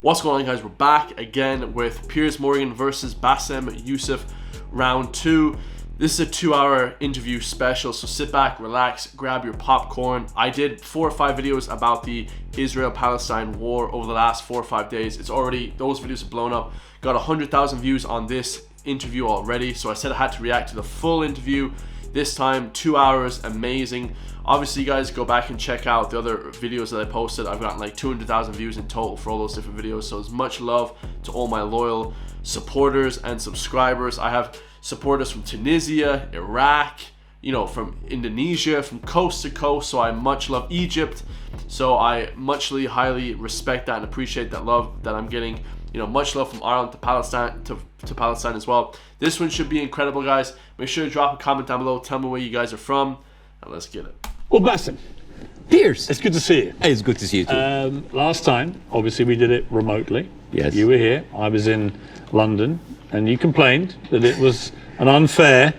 What's going on, guys? We're back again with Piers Morgan versus Bassem Youssef, round 2. This is a 2-hour interview special, so sit back, relax, grab your popcorn. I did 4 or 5 videos about the Israel-Palestine war over the last 4 or 5 days. Those videos have blown up. Got 100,000 views on this interview already, so I said I had to react to the full interview. This time, 2 hours, amazing. Obviously, you guys go back and check out the other videos that I posted. I've gotten like 200,000 views in total for all those different videos. So as much love to all my loyal supporters and subscribers. I have supporters from Tunisia, Iraq, from Indonesia, from coast to coast. So I much love Egypt. So I highly respect that and appreciate that love that I'm getting. Much love from Ireland to Palestine to Palestine as well. This one should be incredible, guys. Make sure to drop a comment down below. Tell me where you guys are from, and let's get it. Well, Bassem. Piers. It's good to see you. Hey, it's good to see you too. Last time, obviously, we did it remotely. Yes. You were here. I was in London, and you complained that it was an unfair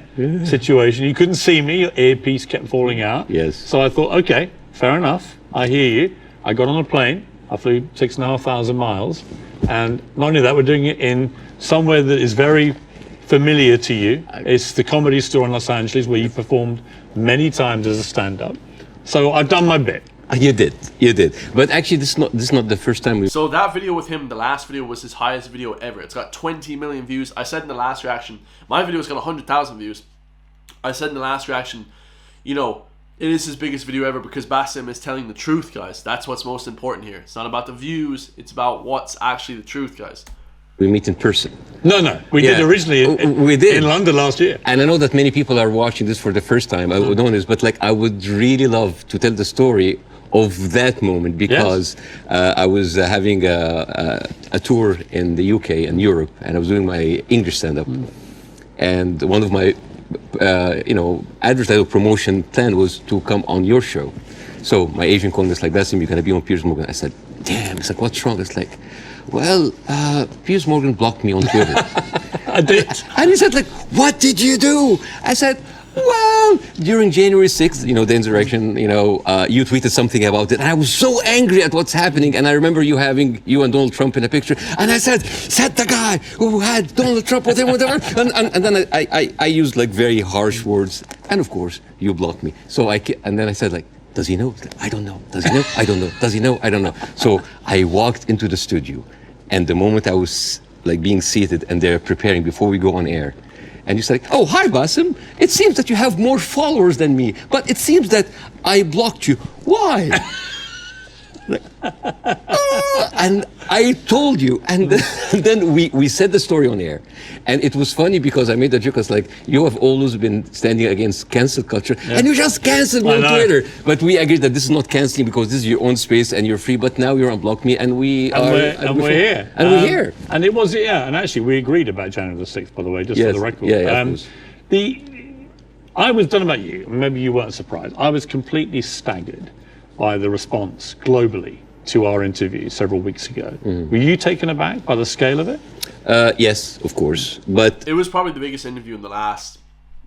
situation. You couldn't see me. Your earpiece kept falling out. Yes. So I thought, okay, fair enough. I hear you. I got on a plane. I flew 6,500 miles. And not only that, we're doing it in somewhere that is very familiar to you. It's the Comedy Store in Los Angeles, where you performed many times as a stand-up. So I've done my bit. You did. But actually, this is not the first time we... So that video with him, the last video, was his highest video ever. It's got 20 million views. I said in the last reaction, my video's got 100,000 views. I said in the last reaction, it is his biggest video ever because Bassem is telling the truth, guys. That's what's most important here. It's not about the views. It's about what's actually the truth, guys. We meet in person. No. We did originally in London last year. And I know that many people are watching this for the first time. I would know this, but I would really love to tell the story of that moment because I was having a tour in the UK and Europe, and I was doing my English stand-up. And one of my advertising promotion plan was to come on your show. So my agent called me, it's like, Bassem, you're gonna be on Piers Morgan. I said, damn. It's like, what's wrong? It's like, well, Piers Morgan blocked me on Twitter. I did. And he said, what did you do? I said, well, during January 6th, the insurrection, you tweeted something about it. And I was so angry at what's happening. And I remember you and Donald Trump in a picture. And I said the guy who had Donald Trump with him, whatever. And then I used very harsh words. And of course, you blocked me. And then I said, does he know? I don't know. Does he know? I don't know. Does he know? I don't know. So I walked into the studio, and the moment I was being seated and they're preparing before we go on air, and you said, oh, hi, Bassem. It seems that you have more followers than me, but it seems that I blocked you. Why? And I told you, and then we said the story on air, and it was funny because I made a joke. I was like, you have always been standing against cancel culture, and you just canceled me on Twitter. But we agreed that this is not canceling because this is your own space and you're free. But now you're unblocked me, and we're here. We're here. And it was and actually we agreed about January the 6th, by the way, just for the record. Yeah, of course. I was done about you. Maybe you weren't surprised. I was completely staggered by the response globally to our interview several weeks ago. Were you taken aback by the scale of it? Yes, of course. But it was probably the biggest interview in the last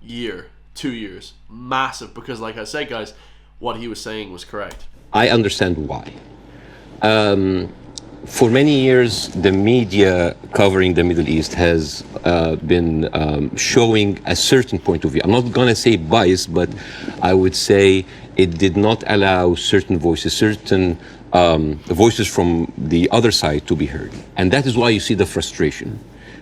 2 years. Massive, because like I said, guys, what he was saying was correct. I understand why. For many years, the media covering the Middle East has been showing a certain point of view. I'm not going to say bias, but I would say it did not allow certain voices, voices from the other side to be heard. And that is why you see the frustration.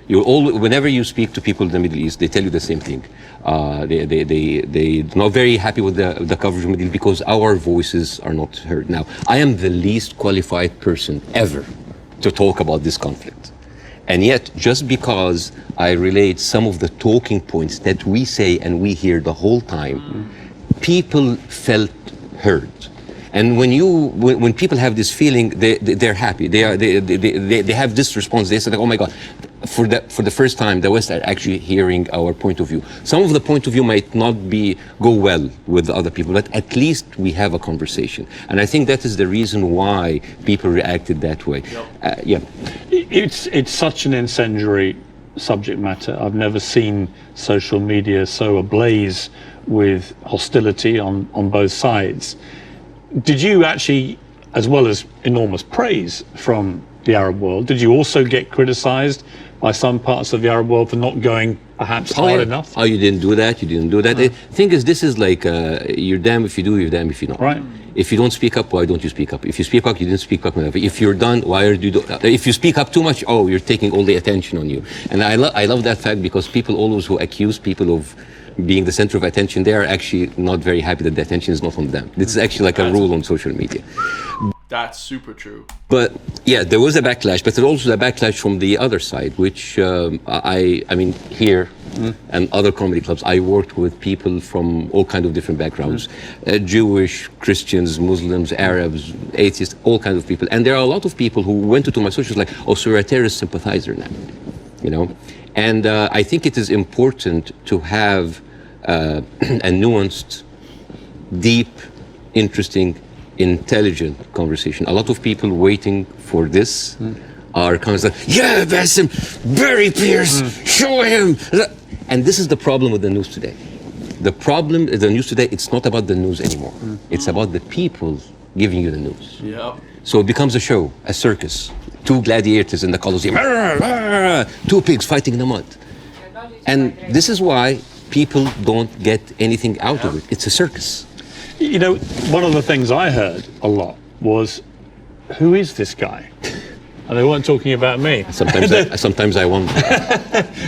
Whenever you speak to people in the Middle East, they tell you the same thing. They're not very happy with the coverage of the Middle East because our voices are not heard. Now, I am the least qualified person ever to talk about this conflict. And yet, just because I relate some of the talking points that we say and we hear the whole time, people felt heard. And when people have this feeling, they're happy. They have this response. They say, oh my God, for the first time, the West are actually hearing our point of view. Some of the point of view might not go well with other people, but at least we have a conversation. And I think that is the reason why people reacted that way. Yep. It's such an incendiary subject matter. I've never seen social media so ablaze with hostility on both sides. Did you actually, as well as enormous praise from the Arab world? Did you also get criticized by some parts of the Arab world for not going perhaps hard enough? Oh, you didn't do that, you didn't do that. The thing is, this is like, you're damned if you do, you're damned if you don't. Right. If you don't speak up, why don't you speak up? If you speak up, you didn't speak up enough. If you're done, why are you if you speak up too much, oh, you're taking all the attention on you. And I love that fact, because people always who accuse people of being the center of attention, they are actually not very happy that the attention is not on them. This is actually like a rule on social media. That's super true. But yeah, there was a backlash, but there was also a backlash from the other side, which I mean, here and other comedy clubs, I worked with people from all kinds of different backgrounds, Jewish, Christians, Muslims, Arabs, atheists, all kinds of people. And there are a lot of people who went to my socials like, oh, so you're a terrorist sympathizer now, you know? And I think it is important to have a nuanced, deep, interesting, intelligent conversation. A lot of people waiting for this are kind of like, yeah, Bassem, bury Piers, show him. And this is the problem with the news today. The problem is the news today, it's not about the news anymore. It's about the people giving you the news. Yeah. So it becomes a show, a circus. Two gladiators in the Colosseum, two pigs fighting in the mud. And this is why people don't get anything out of it. It's a circus. You know, one of the things I heard a lot was, who is this guy? And they weren't talking about me. Sometimes I wonder.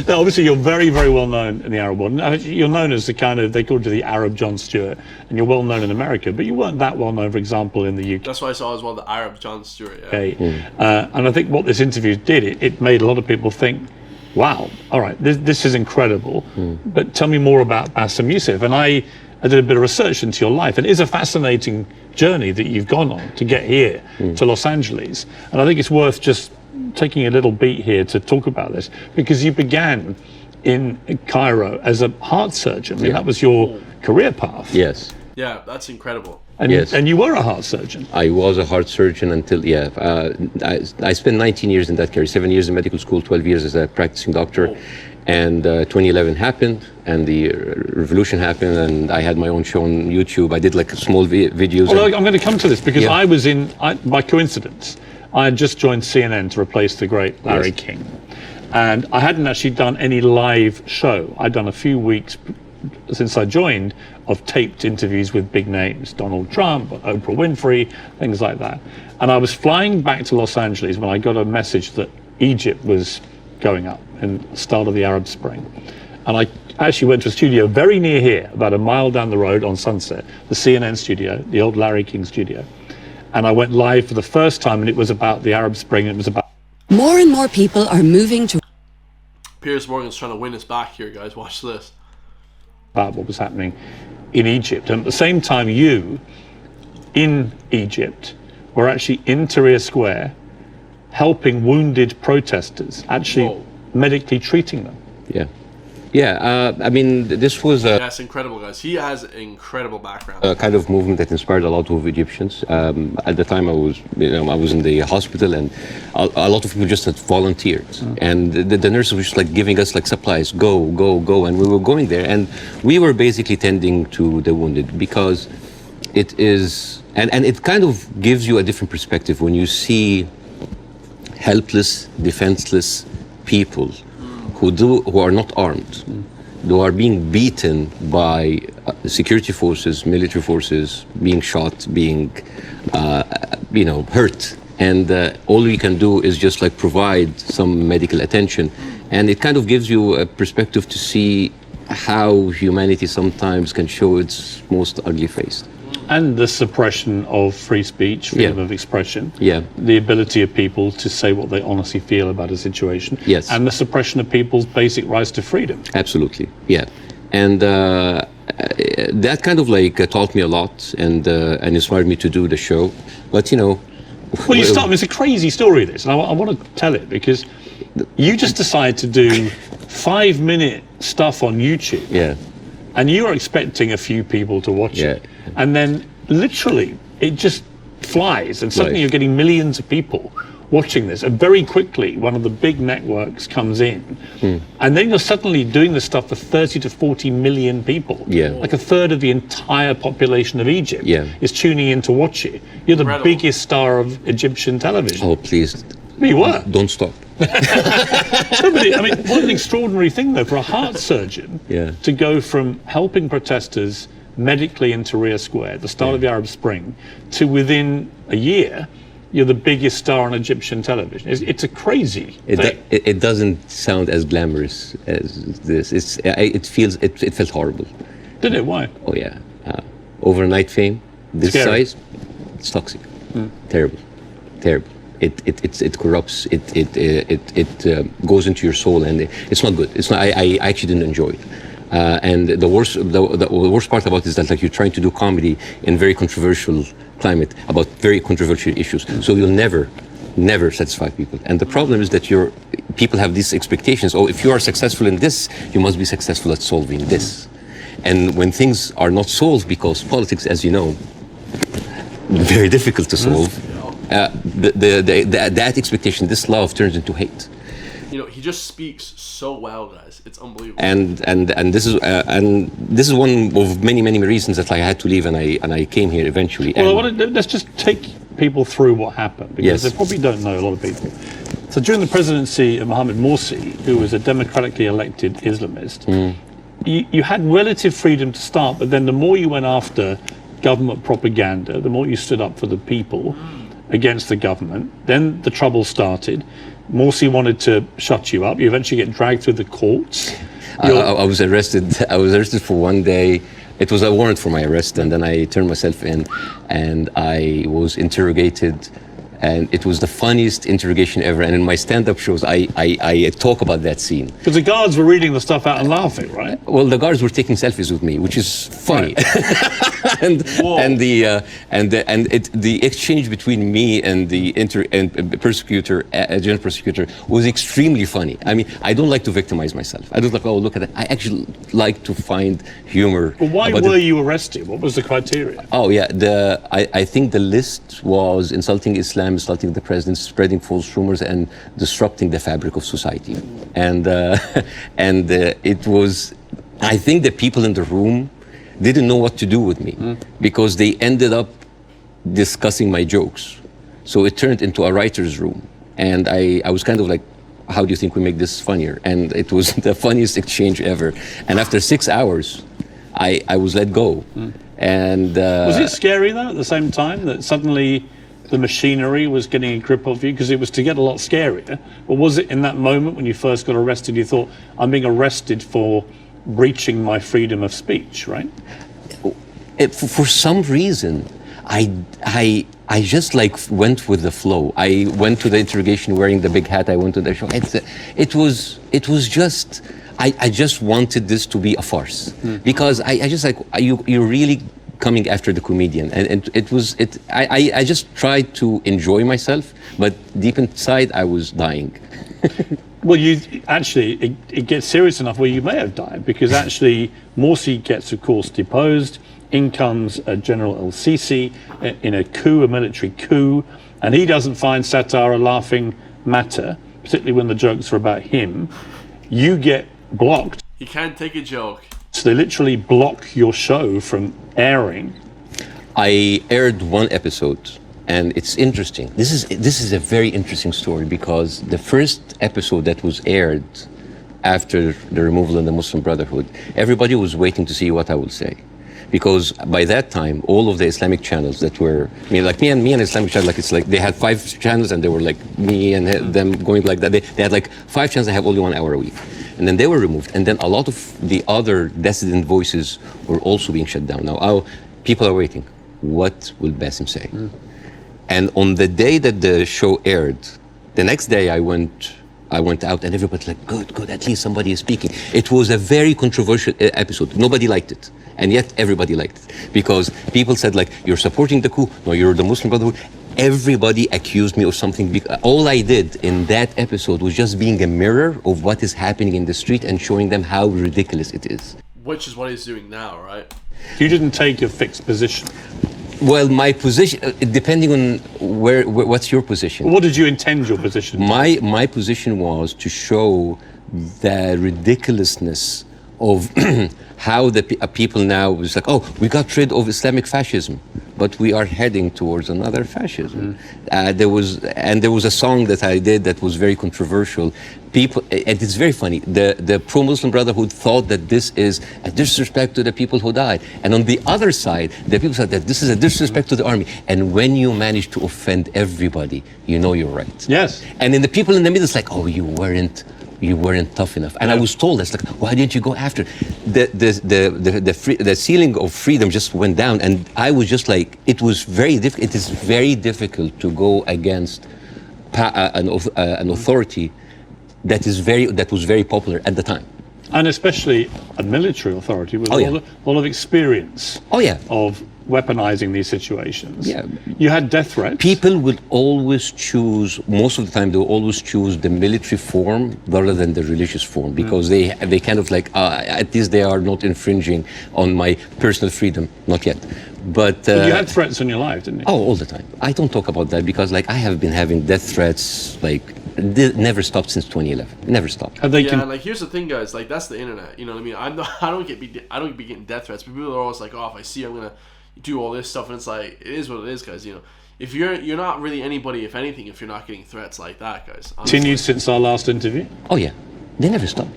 Now, obviously, you're very, very well known in the Arab world. You're known as the kind of, they called you the Arab Jon Stewart, and you're well known in America, but you weren't that well known, for example, in the UK. That's why I saw as well the Arab Jon Stewart. Yeah. Okay. And I think what this interview did, it made a lot of people think, wow, all right, this is incredible, but tell me more about Bassem Youssef. And I did a bit of research into your life, and it is a fascinating journey that you've gone on to get here to Los Angeles. And I think it's worth just taking a little beat here to talk about this, because you began in Cairo as a heart surgeon. I mean, that was your career path. Yes. Yeah, that's incredible. And, yes. And you were a heart surgeon. I was a heart surgeon until, I spent 19 years in that career, 7 years in medical school, 12 years as a practicing doctor. Oh. And 2011 happened, and the revolution happened, and I had my own show on YouTube. I did like small videos. Well, I'm going to come to this, because I was by coincidence, I had just joined CNN to replace the great Larry King. And I hadn't actually done any live show. I'd done a few weeks since I joined of taped interviews with big names, Donald Trump, Oprah Winfrey, things like that. And I was flying back to Los Angeles when I got a message that Egypt was going up in the start of the Arab Spring. And I actually went to a studio very near here, about a mile down the road on Sunset, the CNN studio, the old Larry King studio. And I went live for the first time, and it was about the Arab Spring. It was about... More and more people are moving to... Piers Morgan's trying to win us back here, guys. Watch this. About what was happening in Egypt. And at the same time, you, in Egypt, were actually in Tahrir Square, helping wounded protesters, actually medically treating them. I mean, this was that's incredible, guys. He has an incredible background. A kind of movement that inspired a lot of Egyptians. At the time, I was in the hospital, and a lot of people just had volunteered, and the nurses were just like giving us like supplies, go, and we were going there, and we were basically tending to the wounded, because it is, and it kind of gives you a different perspective when you see helpless, defenseless people who are not armed, who are being beaten by security forces, military forces, being shot, being hurt, and all we can do is just like provide some medical attention, and it kind of gives you a perspective to see how humanity sometimes can show its most ugly face. And the suppression of free speech, freedom of expression. The ability of people to say what they honestly feel about a situation. And the suppression of people's basic rights to freedom. Absolutely, And that kind of like taught me a lot, and inspired me to do the show. But Well, it's a crazy story, this, and I want to tell it, because you just decided to do 5-minute stuff on YouTube. And you were expecting a few people to watch it. And then literally it just flies, and suddenly you're getting millions of people watching this. And very quickly, one of the big networks comes in, and then you're suddenly doing this stuff for 30 to 40 million people. Like a third of the entire population of Egypt is tuning in to watch it. You're the biggest star of Egyptian television. Oh, please. We were. Don't stop. I mean, what an extraordinary thing, though, for a heart surgeon to go from helping protesters medically in Tahrir Square at the start of the Arab Spring to within a year, you're the biggest star on Egyptian television. It's a crazy thing. It doesn't sound as glamorous as this. It felt horrible. Did it? Why? Oh yeah, overnight fame, this Scary. size, it's toxic, terrible. It corrupts. It goes into your soul, and it's not good. It's not. I actually didn't enjoy it. And the worst part about it is that like you're trying to do comedy in very controversial climate about very controversial issues. So you'll never satisfy people. And the problem is that people have these expectations. Oh, if you are successful in this, you must be successful at solving this. And when things are not solved, because politics, as you know, very difficult to solve. That expectation, this love, turns into hate. You know, he just speaks so well, guys. It's unbelievable. And this is one of many reasons that I had to leave, and I came here eventually. Well, let's just take people through what happened, because they probably don't know, a lot of people. So during the presidency of Mohamed Morsi, who was a democratically elected Islamist, you had relative freedom to start, but then the more you went after government propaganda, the more you stood up for the people against the government, then the trouble started. Morsi wanted to shut you up. You eventually get dragged through the courts. I was arrested. I was arrested for one day. It was a warrant for my arrest, and then I turned myself in, and I was interrogated. And it was the funniest interrogation ever. And in my stand-up shows, I talk about that scene. Because the guards were reading the stuff out and laughing, right? Well, the guards were taking selfies with me, which is funny. Right. the exchange between me and the prosecutor, general prosecutor, was extremely funny. I mean, I don't like to victimize myself. I don't like, oh, look at that. I actually like to find humor. Well, why were you arrested? What was the criteria? Oh yeah, I think the list was insulting Islam, insulting the president, spreading false rumors, and disrupting the fabric of society. And it was, I think the people in the room didn't know what to do with me because they ended up discussing my jokes. So it turned into a writer's room. And I was kind of like, how do you think we make this funnier? And it was the funniest exchange ever. And after 6 hours, I was let go. And was it scary though at the same time that suddenly the machinery was getting a grip of you? Because it was to get a lot scarier. But was it in that moment when you first got arrested, you thought, I'm being arrested for breaching my freedom of speech, right? For some reason, I just like went with the flow. I went to the interrogation wearing the big hat. I went to the show. It was just, I just wanted this to be a farce because I just like, you're really coming after the comedian, and I just tried to enjoy myself, but deep inside I was dying. Well, it gets serious enough where you may have died, because actually Morsi gets, of course, deposed. In comes General El-Sisi in a military coup, and he doesn't find satire a laughing matter, particularly when the jokes are about him. You get blocked. He can't take a joke. So they literally block your show from airing. I aired one episode, and it's interesting. This is a very interesting story, because the first episode that was aired after the removal of the Muslim Brotherhood, everybody was waiting to see what I would say. Because by that time, all of the Islamic channels that were, me and Islamic channel, like it's like they had 5 channels, and they were like me and them going like that. They had like 5 channels that have only 1 hour a week. And then they were removed. And then a lot of the other dissident voices were also being shut down. Now, people are waiting. What will Bassem say? And on the day that the show aired, the next day I went out, and everybody's like, good, at least somebody is speaking. It was a very controversial episode. Nobody liked it. And yet everybody liked it. Because people said, like, you're supporting the coup. No, you're the Muslim Brotherhood. Everybody accused me of something. All I did in that episode was just being a mirror of what is happening in the street and showing them how ridiculous it is. Which is what he's doing now, right? You didn't take a fixed position. Well, my position, depending on what's your position? What did you intend your position to? My position was to show the ridiculousness of how the people now was like, oh, we got rid of Islamic fascism. but we are heading towards another fascism. There was a song that I did that was very controversial. People, and it's very funny, the pro-Muslim Brotherhood thought that this is a disrespect to the people who died. And on the other side, the people said that this is a disrespect to the army. And when you manage to offend everybody, you know you're right. Yes. And then the people in the middle, it's like, oh, you weren't tough enough. And I was told, it's like, why didn't you go after? The ceiling of freedom just went down, and I was just like, it was very difficult. It is very difficult to go against an authority that was very popular at the time. And especially a military authority with a lot of experience of weaponizing these situations. Yeah. You had death threats. People would always choose, most of the time, they will always choose the military form rather than the religious form, because they kind of like, at least they are not infringing on my personal freedom. Not yet. But you had threats in your life, didn't you? Oh, all the time. I don't talk about that because, like, I have been having death threats, like, never stopped since 2011. Never stopped. Have they like, here's the thing, guys. Like, that's the internet. You know what I mean? I don't be getting death threats. But people are always like, oh, if I see, I'm gonna do all this stuff, and it's like, it is what it is, guys. You know, if you're not really anybody, if anything, if you're not getting threats like that, guys. Honestly. Continued since our last interview? Oh yeah, they never stop.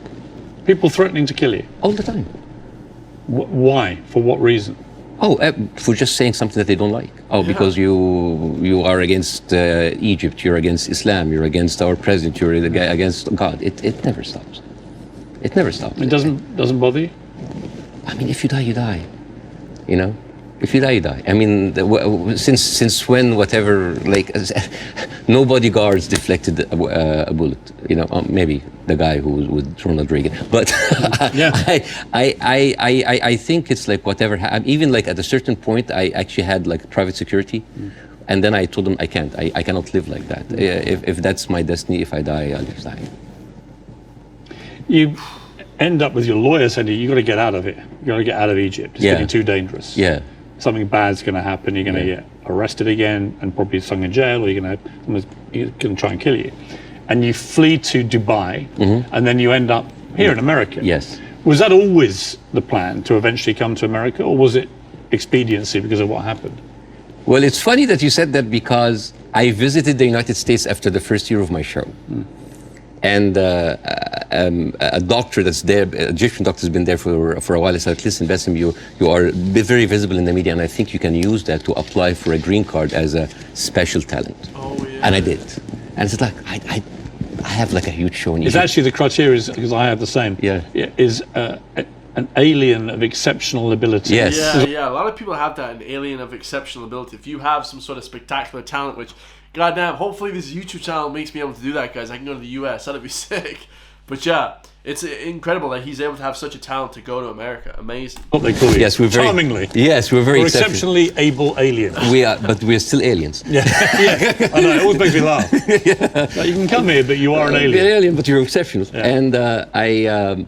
People threatening to kill you all the time. Why? For what reason? Oh, for just saying something that they don't like. Oh, because you are against Egypt, you're against Islam, you're against our president, you're against God. It never stops. It never stops. It doesn't bother you? I mean, if you die, you die. You know. If you die, you die. I mean, since when, whatever, like, no bodyguards deflected a bullet. You know, maybe the guy who was with Ronald Reagan. But I think it's like whatever. Even like at a certain point, I actually had like private security, and then I told them I can't. I cannot live like that. If that's my destiny, if I die, I'll just die. You end up with your lawyer saying you got to get out of it. You got to get out of Egypt. It's getting too dangerous. Yeah. Something bad's going to happen. You're going to get arrested again and probably thrown in jail, or someone's going to try and kill you. And you flee to Dubai, and then you end up here in America. Yes. Was that always the plan, to eventually come to America, or was it expediency because of what happened? Well, it's funny that you said that, because I visited the United States after the first year of my show. And a doctor that's there, an Egyptian doctor, has been there for a while. I said, listen, Bassem, you are very visible in the media, and I think you can use that to apply for a green card as a special talent. Oh, yeah. And I did. And it's like, I have like a huge show in Egypt. It's actually the criteria, because I have the same. Is an alien of exceptional ability. Yes. Yeah. A lot of people have that, an alien of exceptional ability. If you have some sort of spectacular talent, which, goddamn, hopefully this YouTube channel makes me able to do that, guys. I can go to the US. That'd be sick. But yeah, it's incredible that he's able to have such a talent to go to America. Amazing. What they call you? Yes, we're very charmingly. Yes, we're very exceptionally able aliens. We are, but we're still aliens. Yeah, I know. It always makes me laugh. Like, you can come here, but you are an alien. You're an alien, but you're exceptional. Yeah. And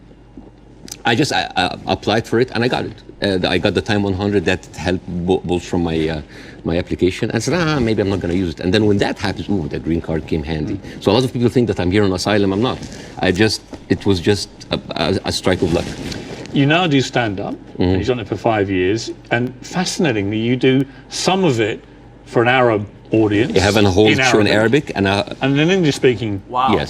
I just applied for it, and I got it. I got the Time 100 that helped both from my application, and I said, maybe I'm not going to use it. And then when that happens, the green card came handy. So a lot of people think that I'm here on asylum. I'm not. It was just a strike of luck. You now do stand-up. You've done it for 5 years, and fascinatingly, you do some of it for an Arab audience. You have a whole show in Arabic and an English-speaking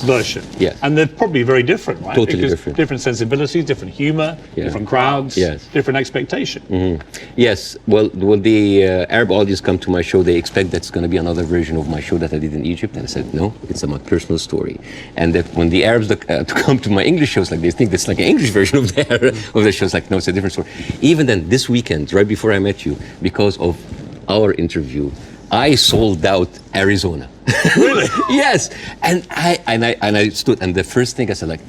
version. Yes. And they're probably very different, right? Totally different. Different sensibilities, different humor, different crowds, different expectation. Yes. Well, the Arab audience come to my show, they expect that's going to be another version of my show that I did in Egypt. And I said, no, it's my personal story. And that when the Arabs come to my English shows, like, they think it's like an English version of the show. It's like, no, it's a different story. Even then, this weekend, right before I met you, because of our interview, I sold out Arizona. Really? Yes. And I stood, and the first thing I said, like,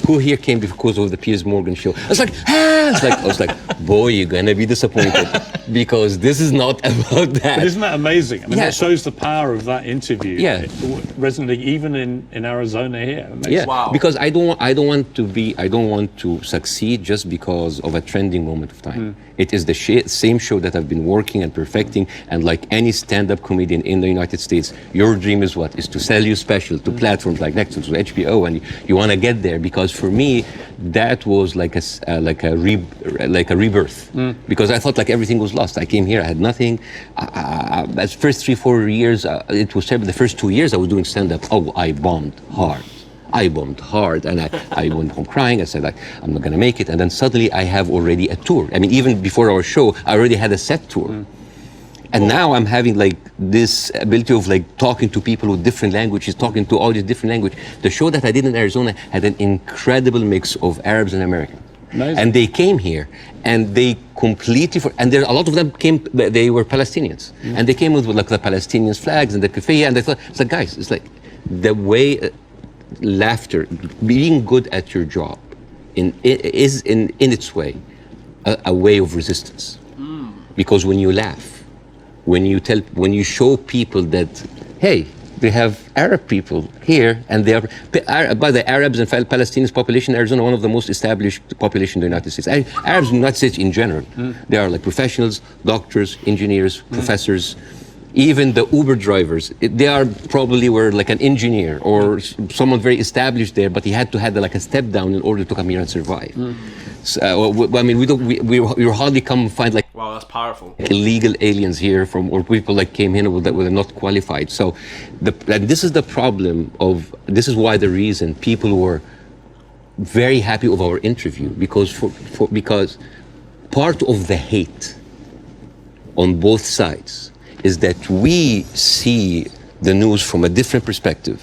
who here came because of the Piers Morgan show? I was like, I was like, boy, you're gonna be disappointed, because this is not about that. But isn't that amazing? I mean, that shows the power of that interview. Yeah. Resonating even in Arizona here. Amazing. Yeah. Wow. Because I don't want to succeed just because of a trending moment of time. It is the same show that I've been working and perfecting, and like any stand-up comedian in the United States, your dream is what? Is to sell your special to platforms like Netflix or HBO, and you want to get there, because for me, that was like a rebirth, because I thought like everything was lost. I came here, I had nothing. As first 3-4 years, it was terrible. The first 2 years I was doing stand-up. Oh, I bombed hard, and I went home crying. I said, like, I'm not gonna make it. And then suddenly I have already a tour. I mean, even before our show, I already had a set tour. And now I'm having like this ability of like talking to people with different languages, talking to all these different languages. The show that I did in Arizona had an incredible mix of Arabs and Americans. Amazing. And they came here and they completely, and there a lot of them came, they were Palestinians. And they came with like the Palestinians flags and the keffiyeh, and they thought, it's like, guys, it's like the way laughter, being good at your job is in its way a way of resistance. Because when you laugh, when you show people that, hey, they have Arab people here, and they are, by the Arabs and Palestinians population in Arizona, one of the most established population in the United States. Arabs in the United States in general, they are like professionals, doctors, engineers, professors, even the Uber drivers. They are probably were like an engineer or someone very established there, but he had to have like a step down in order to come here and survive. So, I mean, we hardly come find like, wow, that's powerful. Illegal aliens here or people like came here that were not qualified. So, and this is the problem this is why the reason people were very happy with our interview, because because part of the hate on both sides is that we see the news from a different perspective,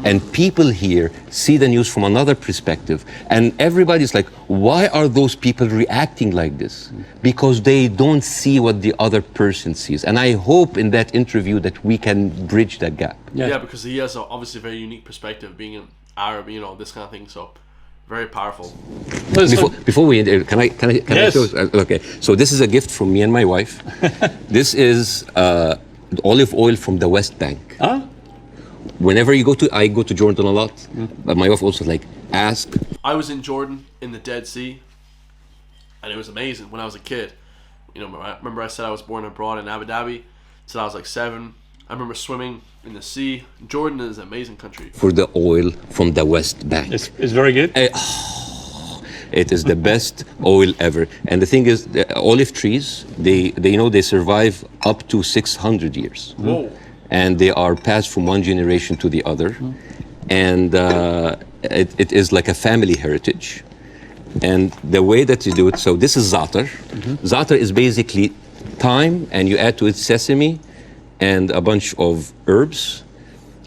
and people here see the news from another perspective, and everybody's like, why are those people reacting like this? Because they don't see what the other person sees. And I hope in that interview that we can bridge that gap. Yeah, because he has obviously a very unique perspective, being an Arab, this kind of thing. So very powerful. Before we end, can I Yes. show? Okay, so this is a gift from me and my wife. This is olive oil from the West Bank. Huh? Whenever I go to Jordan a lot, but my wife also like ask. I was in Jordan in the Dead Sea, and it was amazing when I was a kid. Remember I said I was born abroad in Abu Dhabi, so I was like 7. I remember swimming in the sea. Jordan is an amazing country. For the oil from the West Bank. It's very good. It is the best oil ever. And the thing is, the olive trees, they survive up to 600 years. Whoa. And they are passed from one generation to the other. And it is like a family heritage. And the way that you do it, so this is za'atar. Za'atar is basically thyme, and you add to it sesame and a bunch of herbs.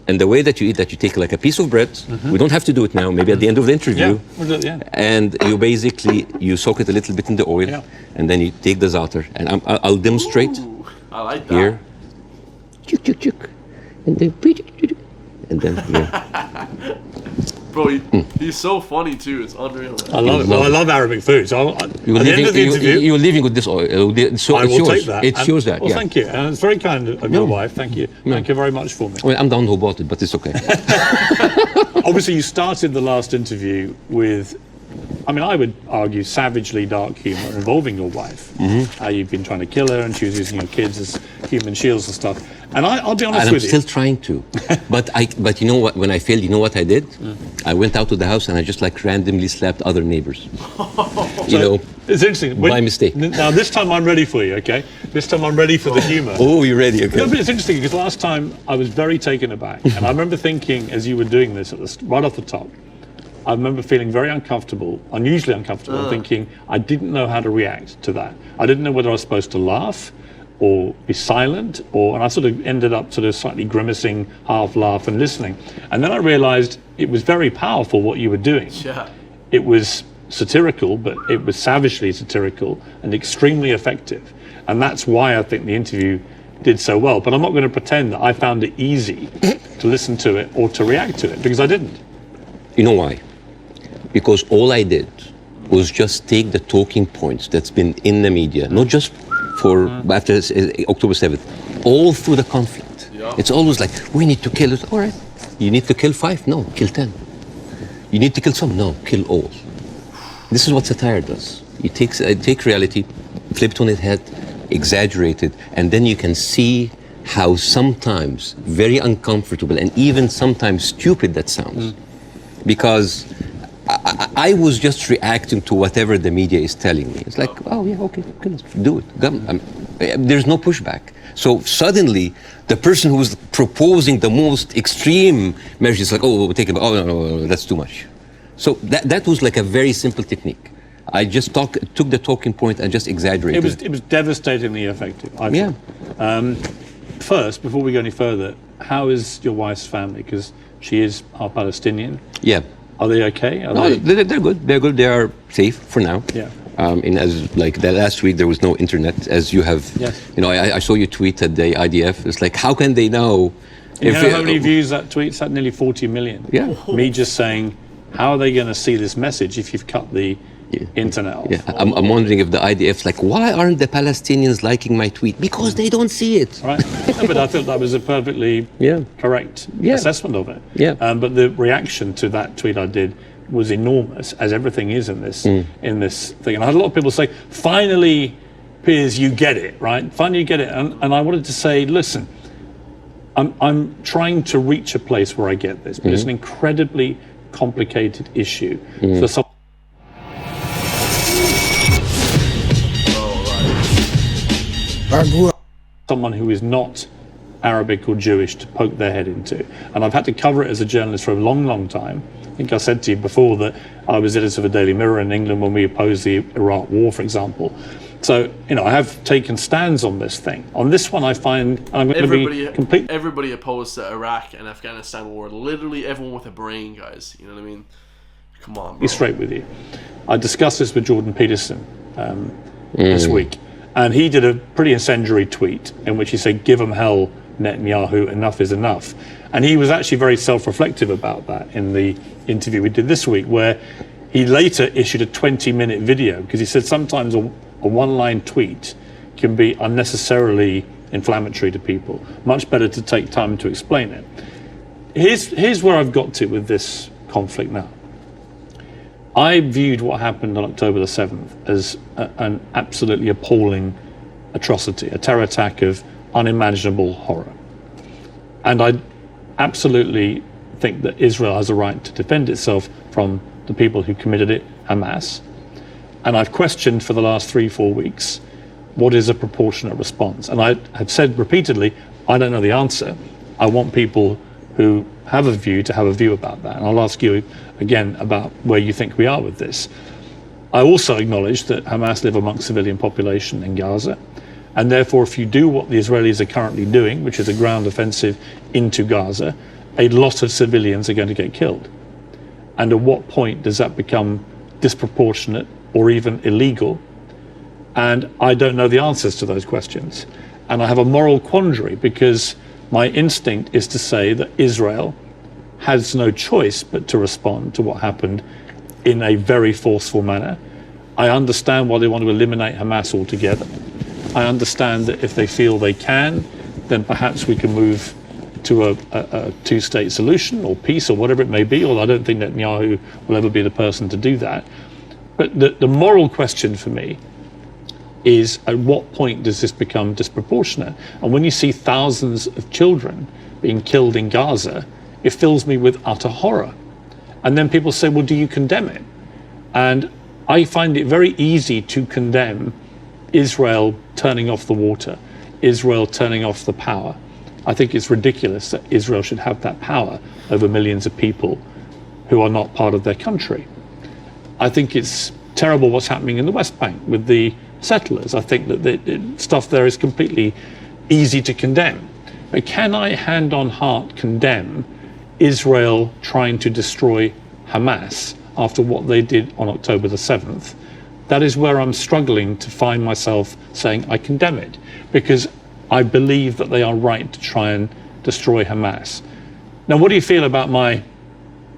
And the way that you eat that, you take like a piece of bread. We don't have to do it now, maybe at the end of the interview. Yeah, we'll do it, yeah. And you soak it a little bit in the oil, and then you take the za'atar. And I'll demonstrate. Ooh, I like that. Here. Chuk, chuk, chuk. And then here. Bro, he's so funny too. It's unreal. I love it. Well, I love Arabic food. So at the end of the interview, you're leaving with this oil. So I it's will yours. take that. It's yours, that. Well, Yeah. thank you. And it's very kind of your wife. Thank you. Thank you very much for me. Well, I'm the one who bought it, but it's okay. Obviously, you started the last interview with, I would argue, savagely dark humour involving your wife. How you've been trying to kill her, and she was using your kids as human shields and stuff. And I'll be honest And I'm with still you. trying to. But you know what? When I failed, you know what I did? I went out to the house and I just like randomly slapped other neighbors. It's interesting. By mistake. Now, this time I'm ready for you, okay? This time I'm ready for the humour. Oh, you're ready? Okay. No, but it's interesting because last time I was very taken aback. And I remember thinking, as you were doing this, right off the top, I remember feeling very uncomfortable, unusually uncomfortable, thinking I didn't know how to react to that. I didn't know whether I was supposed to laugh or be silent, and I sort of ended up sort of slightly grimacing, half laugh and listening. And then I realized it was very powerful what you were doing. Yeah. It was satirical, but it was savagely satirical and extremely effective. And that's why I think the interview did so well. But I'm not going to pretend that I found it easy to listen to it or to react to it, because I didn't. You know why? Because all I did was just take the talking points that's been in the media, not just for after October 7th, all through the conflict. Yeah. It's always like, we need to kill it. All right. You need to kill 5? No, kill 10. You need to kill some? No, kill all. This is what satire does. You take reality, flip it on its head, exaggerate it, and then you can see how sometimes very uncomfortable and even sometimes stupid that sounds. Because I was just reacting to whatever the media is telling me. It's like, oh yeah, okay, let's do it. There's no pushback. So suddenly, the person who's proposing the most extreme measures is like, oh, we'll take it. Oh no, that's too much. So that was like a very simple technique. I just took the talking point and just exaggerated. It was devastatingly effective, I think. Yeah. First, before we go any further, how is your wife's family? Because she is half Palestinian. Yeah. Are they okay? They're good. They're good. They are safe for now. Yeah. As like the last week, there was no internet, as you have. Yes. You know, I saw you tweet at the IDF. It's like, how can they know? You know how many views that tweet's had? Nearly 40 million. Yeah. Me just saying, how are they going to see this message if you've cut the internet off? Yeah. I'm wondering if the IDF's like, why aren't the Palestinians liking my tweet? Because they don't see it. Right. No, but I thought that was a perfectly correct assessment of it. Yeah. But the reaction to that tweet I did was enormous, as everything is in this thing. And I had a lot of people say, finally, Piers, you get it, right? Finally, you get it. And I wanted to say, listen, I'm trying to reach a place where I get this, but it's an incredibly complicated issue for some. Someone who is not Arabic or Jewish to poke their head into. And I've had to cover it as a journalist for a long, long time. I think I said to you before that I was editor of the Daily Mirror in England when we opposed the Iraq War, for example. So, you know, I have taken stands on this thing. On this one, I find I'm going to be complete. Everybody opposed to Iraq and Afghanistan war. Literally everyone with a brain, guys. You know what I mean? Come on, bro. Be straight with you. I discussed this with Jordan Peterson this week. And he did a pretty incendiary tweet in which he said, give them hell, Netanyahu, enough is enough. And he was actually very self-reflective about that in the interview we did this week, where he later issued a 20-minute video, because he said sometimes a one-line tweet can be unnecessarily inflammatory to people. Much better to take time to explain it. Here's where I've got to with this conflict now. I viewed what happened on October the 7th as an absolutely appalling atrocity, a terror attack of unimaginable horror. And I absolutely think that Israel has a right to defend itself from the people who committed it, Hamas. And I've questioned for the last 3-4 weeks, what is a proportionate response? And I have said repeatedly, I don't know the answer. I want people who have a view to have a view about that. And I'll ask you again about where you think we are with this. I also acknowledge that Hamas live amongst civilian population in Gaza. And therefore, if you do what the Israelis are currently doing, which is a ground offensive into Gaza, a lot of civilians are going to get killed. And at what point does that become disproportionate or even illegal? And I don't know the answers to those questions. And I have a moral quandary, because my instinct is to say that Israel has no choice but to respond to what happened in a very forceful manner. I understand why they want to eliminate Hamas altogether. I understand that if they feel they can, then perhaps we can move to a two-state solution or peace or whatever it may be, although I don't think Netanyahu will ever be the person to do that. But the moral question for me is, at what point does this become disproportionate? And when you see thousands of children being killed in Gaza, it fills me with utter horror. And then people say, well, do you condemn it? And I find it very easy to condemn Israel turning off the water, Israel turning off the power. I think it's ridiculous that Israel should have that power over millions of people who are not part of their country. I think it's terrible what's happening in the West Bank with the settlers. I think that the stuff there is completely easy to condemn. But can I, hand on heart, condemn Israel trying to destroy Hamas after what they did on October the 7th? That is where I'm struggling to find myself saying I condemn it, because I believe that they are right to try and destroy Hamas. Now, what do you feel about my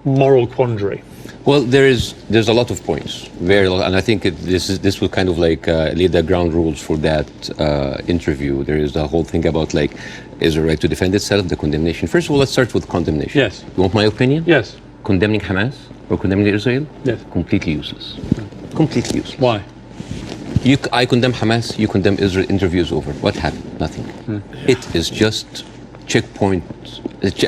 moral quandary? Well, there's a lot of points, very lot, and I think this will kind of like lay the ground rules for that interview. There is the whole thing about like Israel right to defend itself, the condemnation. First of all, let's start with condemnation. Yes. You want my opinion? Yes. Condemning Hamas or condemning Israel? Yes. Completely useless. Completely useless. Why? I condemn Hamas, you condemn Israel, interview is over. What happened? Nothing. It is just checkpoint,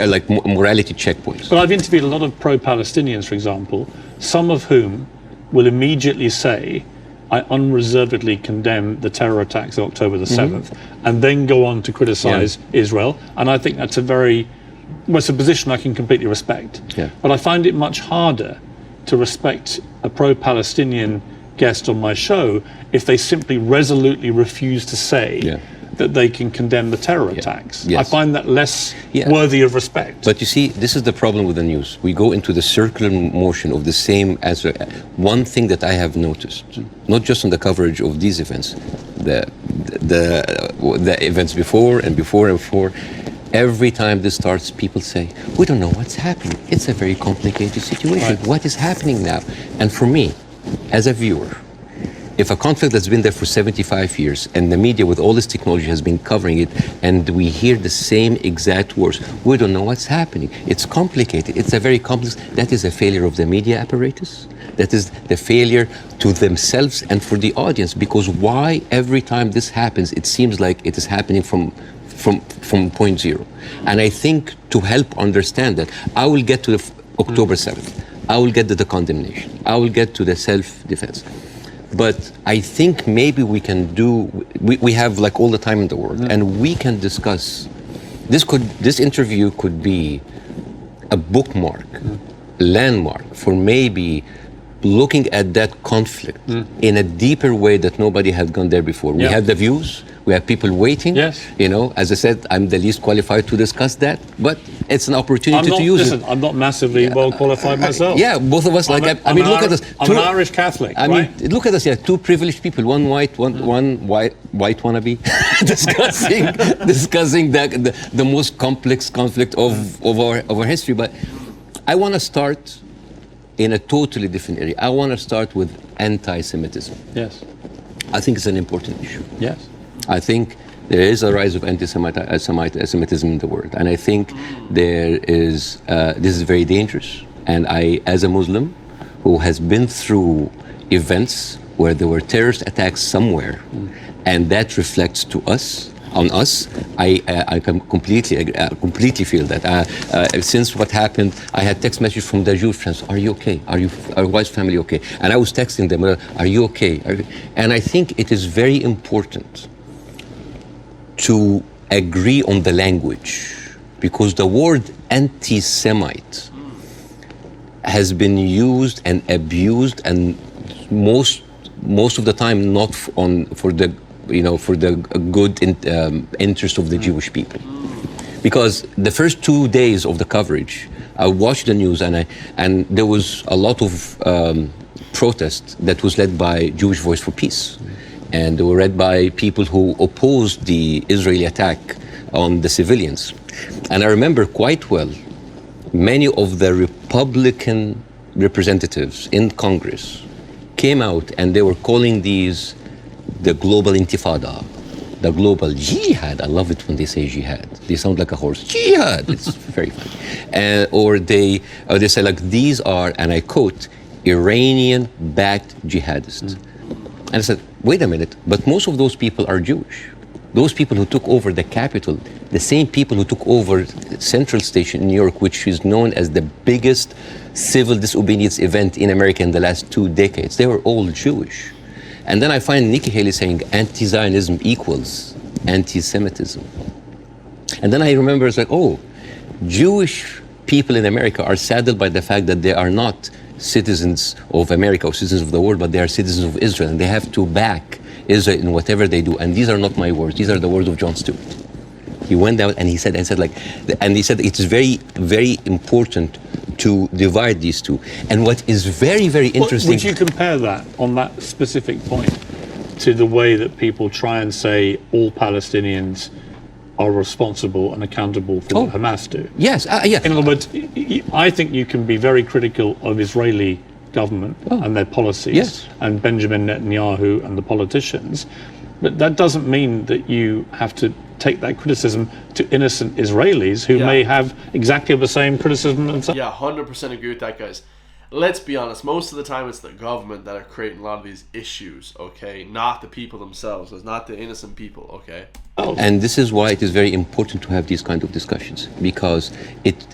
like morality checkpoints. But I've interviewed a lot of pro-Palestinians, for example, some of whom will immediately say, I unreservedly condemn the terror attacks of October the 7th, and then go on to criticize Israel. And I think that's it's a position I can completely respect. Yeah. But I find it much harder to respect a pro-Palestinian guest on my show if they simply resolutely refuse to say that they can condemn the terror attacks. Yes. I find that less worthy of respect. But you see, this is the problem with the news. We go into the circular motion of the same answer. One thing that I have noticed, not just on the coverage of these events, the events before and before and before, every time this starts, people say, we don't know what's happening. It's a very complicated situation. Right. What is happening now? And for me, as a viewer, if a conflict that's been there for 75 years and the media with all this technology has been covering it and we hear the same exact words, we don't know what's happening. It's complicated. It's a very complex. That is a failure of the media apparatus. That is the failure to themselves and for the audience. Because why every time this happens, it seems like it is happening from point zero. And I think to help understand that, I will get to the October 7th. I will get to the condemnation. I will get to the self-defense. But I think maybe we can we have like all the time in the world, and we can discuss, this interview could be a bookmark, a landmark for maybe looking at that conflict in a deeper way that nobody had gone there before. We have the views, we have people waiting. Yes. You know, as I said, I'm the least qualified to discuss that, but it's an opportunity to use it. I'm not massively well qualified myself. Yeah, both of us. Look at us. I'm an Irish Catholic. Look at us. Yeah, two privileged people. One white wannabe, discussing the most complex conflict of our history. But I want to start in a totally different area. I want to start with anti-Semitism. Yes. I think it's an important issue. Yes. I think there is a rise of anti-Semitism in the world, and I think this is very dangerous. And I, as a Muslim who has been through events where there were terrorist attacks somewhere, and that reflects on us, I can completely feel that. Since what happened, I had text messages from the Jewish friends, are you okay? Are your wife's family okay? And I was texting them, are you okay? And I think it is very important to agree on the language, because the word anti-Semite has been used and abused, and most of the time not for the good interest of the Jewish people. Because the first 2 days of the coverage, I watched the news, and there was a lot of protest that was led by Jewish Voice for Peace. And they were led by people who opposed the Israeli attack on the civilians. And I remember quite well, many of the Republican representatives in Congress came out and they were calling these the global intifada, the global jihad. I love it when they say jihad. They sound like a horse. Jihad. It's very funny. Or they say like, these are, and I quote, Iranian-backed jihadists. And I said, wait a minute, but most of those people are Jewish. Those people who took over the Capitol, the same people who took over Central Station in New York, which is known as the biggest civil disobedience event in America in the last 2 decades, they were all Jewish. And then I find Nikki Haley saying anti-Zionism equals anti-Semitism. And then I remember it's like, oh, Jewish people in America are saddened by the fact that they are not citizens of America or citizens of the world, but they are citizens of Israel, and they have to back Israel in whatever they do. And these are not my words; these are the words of Jon Stewart. He went out and he said it's very, very important to divide these two. And what is very, very interesting. Would you compare that on that specific point to the way that people try and say all Palestinians are responsible and accountable for what Hamas do? Yes, yeah. In other words, I think you can be very critical of Israeli government and their policies and Benjamin Netanyahu and the politicians, but that doesn't mean that you have to take that criticism to innocent Israelis who may have exactly the same criticism themselves. Yeah, 100% agree with that, guys. let's be honest, most of the time it's the government that are creating a lot of these issues, okay? Not the people themselves. It's not the innocent people, okay? And this is why it is very important to have these kind of discussions, because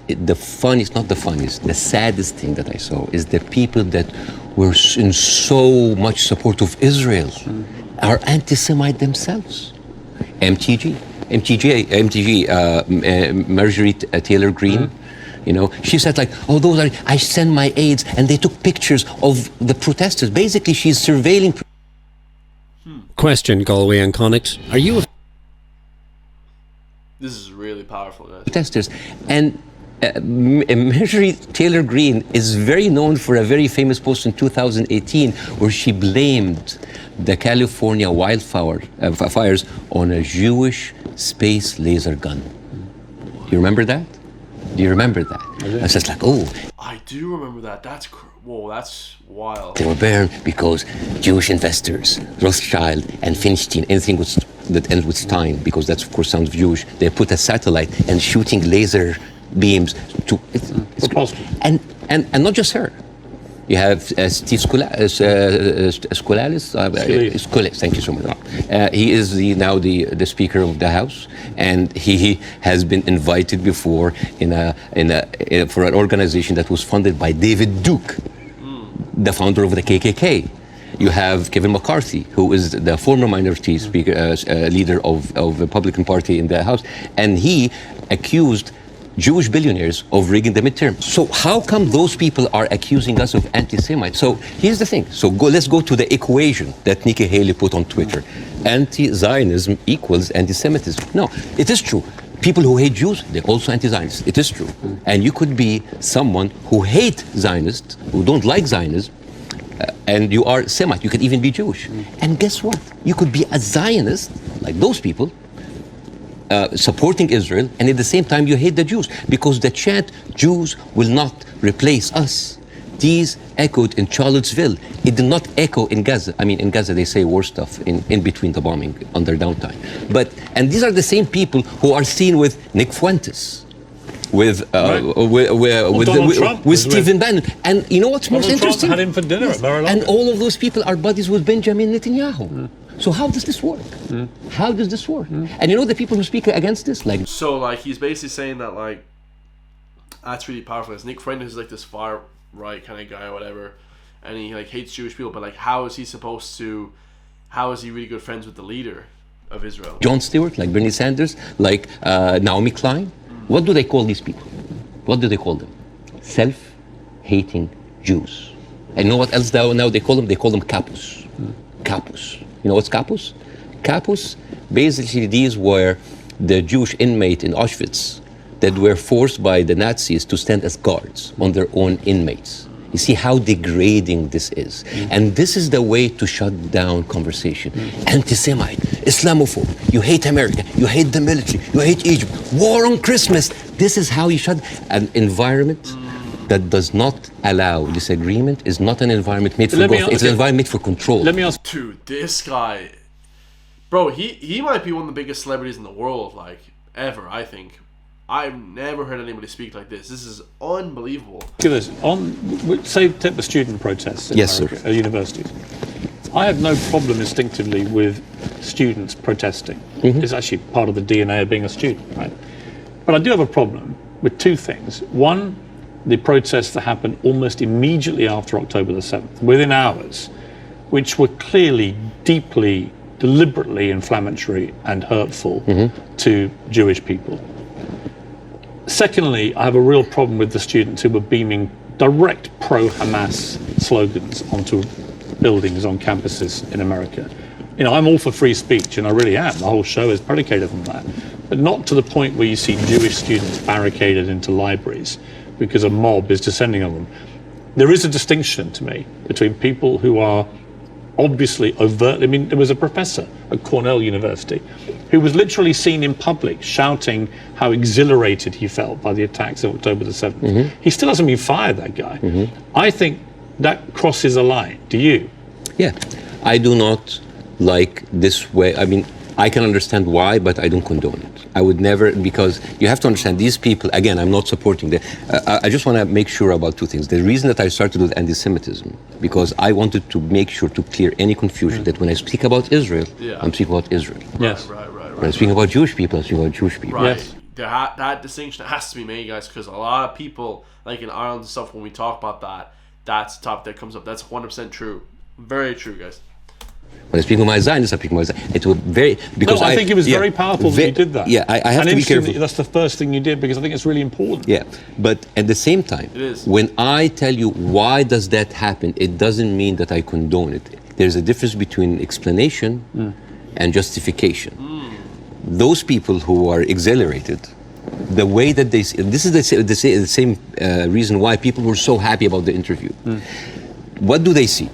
the funniest, not the funniest, the saddest thing that I saw is the people that were in so much support of Israel are anti-Semite themselves. MTG, Marjorie Taylor Greene. You know, she said like, oh, I send my aides, and they took pictures of the protesters. Basically, she's surveilling. Question, Galway and Connacht. Are you This is really powerful, guys. Protesters. And Marjorie Taylor Greene is very known for a very famous post in 2018 where she blamed the California wildfires on a Jewish space laser gun. Do you remember that? Do you remember that? It's just like, oh. I do remember that. Whoa, that's wild. They were burned because Jewish investors, Rothschild and Feinstein, anything that ends with Stein, because that's of course sounds Jewish, they put a satellite and shooting laser beams to. It's possible. And not just her. You have Steve Skoulas, thank you so much. He is now the Speaker of the House, and he has been invited before for an organization that was funded by David Duke, the founder of the KKK. You have Kevin McCarthy, who is the former minority speaker, leader of the Republican Party in the House, and he accused Jewish billionaires of rigging the midterm. So how come those people are accusing us of anti-Semites? So here's the thing. So let's go to the equation that Nikki Haley put on Twitter. Anti-Zionism equals anti-Semitism. No, it is true. People who hate Jews, they're also anti-Zionists. It is true. And you could be someone who hates Zionists, who don't like Zionism, and you are Semite. You could even be Jewish. And guess what? You could be a Zionist, like those people, supporting Israel, and at the same time you hate the Jews, because the chant Jews will not replace us, these echoed in Charlottesville. It did not echo in Gaza. I mean, in Gaza they say worse stuff in between the bombing under downtime. And these are the same people who are seen with Nick Fuentes, with Stephen Bannon. And you know what's most interesting? Had him for dinner at Mar-a-Lago. And all of those people are buddies with Benjamin Netanyahu. So how does this work? How does this work? And you know the people who speak against this? So like he's basically saying that like that's really powerful. It's Nick Friend is like this far right kind of guy or whatever, and he like hates Jewish people, but like how is he really good friends with the leader of Israel? Jon Stewart, like Bernie Sanders, like Naomi Klein. What do they call these people? What do they call them? Self-hating Jews. And you know what else now they call them? They call them capus. Capus. You know what's capus? Capus, basically these were the Jewish inmate in Auschwitz that were forced by the Nazis to stand as guards on their own inmates. You see how degrading this is. And this is the way to shut down conversation. Anti-Semite, Islamophobe, you hate America, you hate the military, you hate Egypt, war on Christmas. This is how you shut an environment that does not allow disagreement is not an environment made for growth. It's an environment made for control. Let me ask. Dude, this guy, bro, he might be one of the biggest celebrities in the world, like ever. I think I've never heard anybody speak like this. This is unbelievable. Look at this. Take the student protests in America, at universities. I have no problem instinctively with students protesting. It's actually part of the DNA of being a student, right? But I do have a problem with two things. One, the protests that happened almost immediately after October the 7th, within hours, which were clearly, deeply, deliberately inflammatory and hurtful to Jewish people. Secondly, I have a real problem with the students who were beaming direct pro-Hamas slogans onto buildings on campuses in America. You know, I'm all for free speech, and I really am. The whole show is predicated on that. But not to the point where you see Jewish students barricaded into libraries because a mob is descending on them. There is a distinction to me between people who are obviously overtly, I mean, there was a professor at Cornell University who was literally seen in public shouting how exhilarated he felt by the attacks of October the 7th. He still hasn't been fired, that guy. I think that crosses a line. Do you? Yeah, I do not like this way. I mean, I can understand why, but I don't condone it. I would never, because you have to understand these people, again, I'm not supporting them. I just want to make sure about two things. The reason that I started with anti-Semitism, because I wanted to make sure to clear any confusion that when I speak about Israel, I'm speaking about Israel. Yes. Right. When I'm speaking about Jewish people, I'm speaking about Jewish people. Right. Yes. That distinction has to be made, guys, because a lot of people, like in Ireland and stuff, when we talk about that, that's the topic that comes up. That's 100% true. Very true, guys. When I speak with my Zionists, I speak with my Zionists. It was very... because I think it was very powerful that you did that. Yeah, I have to be careful. That's the first thing you did, because I think it's really important. Yeah, but at the same time, It is. when I tell you why does that happen, it doesn't mean that I condone it. There's a difference between explanation and justification. Those people who are exhilarated, the way that they see, this is the same reason why people were so happy about the interview. What do they see?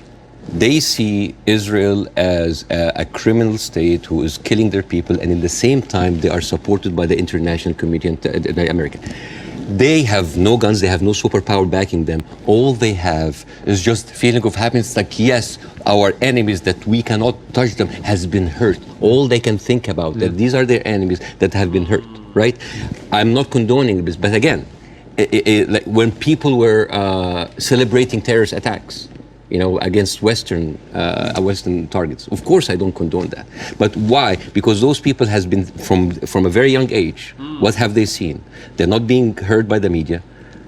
They see Israel as a criminal state who is killing their people, and in the same time they are supported by the international community and America. They have no guns, they have no superpower backing them. All they have is just feeling of happiness, like, yes, our enemies that we cannot touch them has been hurt. All they can think about, that these are their enemies that have been hurt, right? I'm not condoning this, but again, like when people were celebrating terrorist attacks, against Western targets. Of course, I don't condone that. But why? Because those people has been from a very young age. What have they seen? They're not being heard by the media.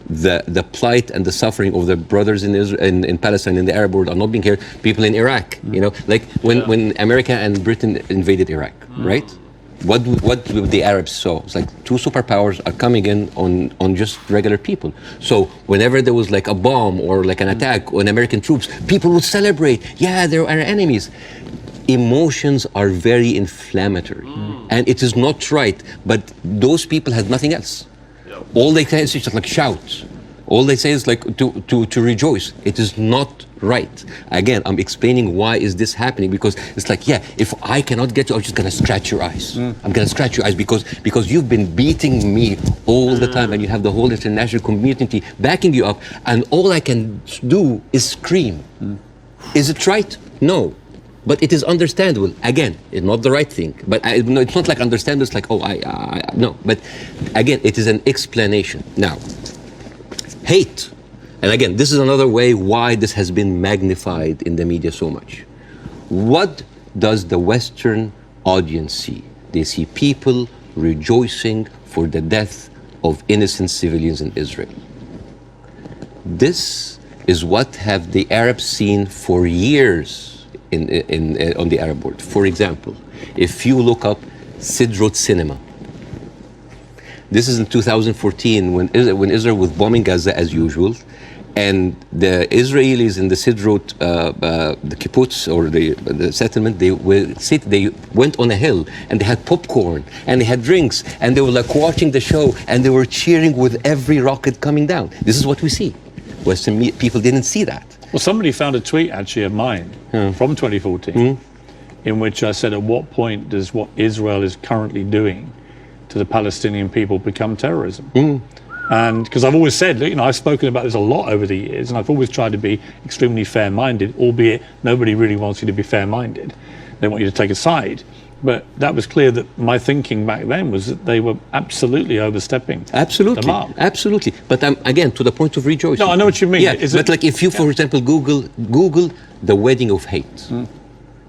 The plight and the suffering of the brothers in Israel, in Palestine, in the Arab world are not being heard. People in Iraq, like when America and Britain invaded Iraq, right? What the Arabs saw? It's like two superpowers are coming in on just regular people. So whenever there was like a bomb or like an attack on American troops, people would celebrate. Yeah, they're our enemies. Emotions are very inflammatory, and it is not right. But those people had nothing else. All they can say is just like shout. All they say is like to rejoice. It is not right. Again, I'm explaining why is this happening, because it's like, yeah, if I cannot get you, I'm just gonna scratch your eyes. I'm gonna scratch your eyes because you've been beating me all the time, and you have the whole international community backing you up, and all I can do is scream. Is it right? No. But it is understandable. Again, it's not the right thing. But it's not like understandable. It's like, no. But again, it is an explanation. Now, hate. And again, this is another way why this has been magnified in the media so much. What does the Western audience see? They see people rejoicing for the death of innocent civilians in Israel. This is what have the Arabs seen for years on the Arab world. For example, if you look up Sidrot cinema, this is in 2014 when Israel was bombing Gaza as usual, and the Israelis in the Sidrot, the kibbutz or the settlement, they went on a hill and they had popcorn and they had drinks and they were like watching the show and they were cheering with every rocket coming down. This is what we see. Western people didn't see that. Well, somebody found a tweet actually of mine from 2014 in which I said, at what point does what Israel is currently doing to the Palestinian people become terrorism? And because I've always said, I've spoken about this a lot over the years, and I've always tried to be extremely fair-minded, albeit nobody really wants you to be fair-minded. They want you to take a side. But that was clear that my thinking back then was that they were absolutely overstepping the mark. Absolutely. But again, to the point of rejoicing. No, I know what you mean. Yeah, but like if you, for example, Google the wedding of hate.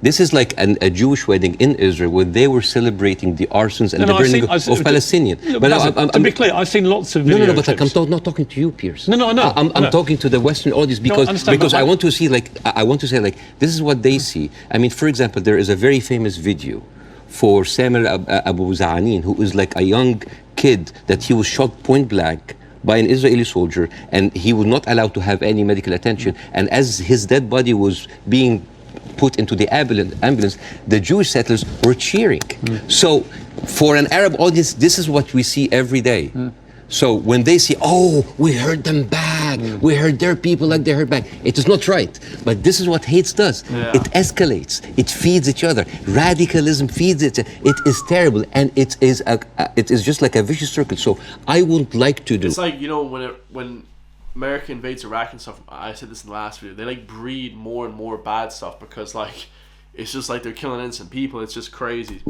This is like a Jewish wedding in Israel where they were celebrating the arsons and the burning of Palestinians. But to be clear, I've seen lots of videos. No, but like, I'm not talking to you, Piers. No, I know. I'm talking to the Western audience because I want to see I want to say this is what they see. I mean, for example, there is a very famous video for Samer Abu Za'anin, who is like a young kid that he was shot point blank by an Israeli soldier, and he was not allowed to have any medical attention. And as his dead body was being put into the ambulance, the Jewish settlers were cheering. So for an Arab audience, this is what we see every day. So when they see, we heard them back, we heard their people like they heard back, it is not right. But this is what hate does. Yeah. It escalates, it feeds each other. Radicalism feeds it. It is terrible, and it is just like a vicious circle. So I would like to do. It's like, when America invades Iraq and stuff, I said this in the last video, they like breed more and more bad stuff because like it's just like they're killing innocent people. It's just crazy.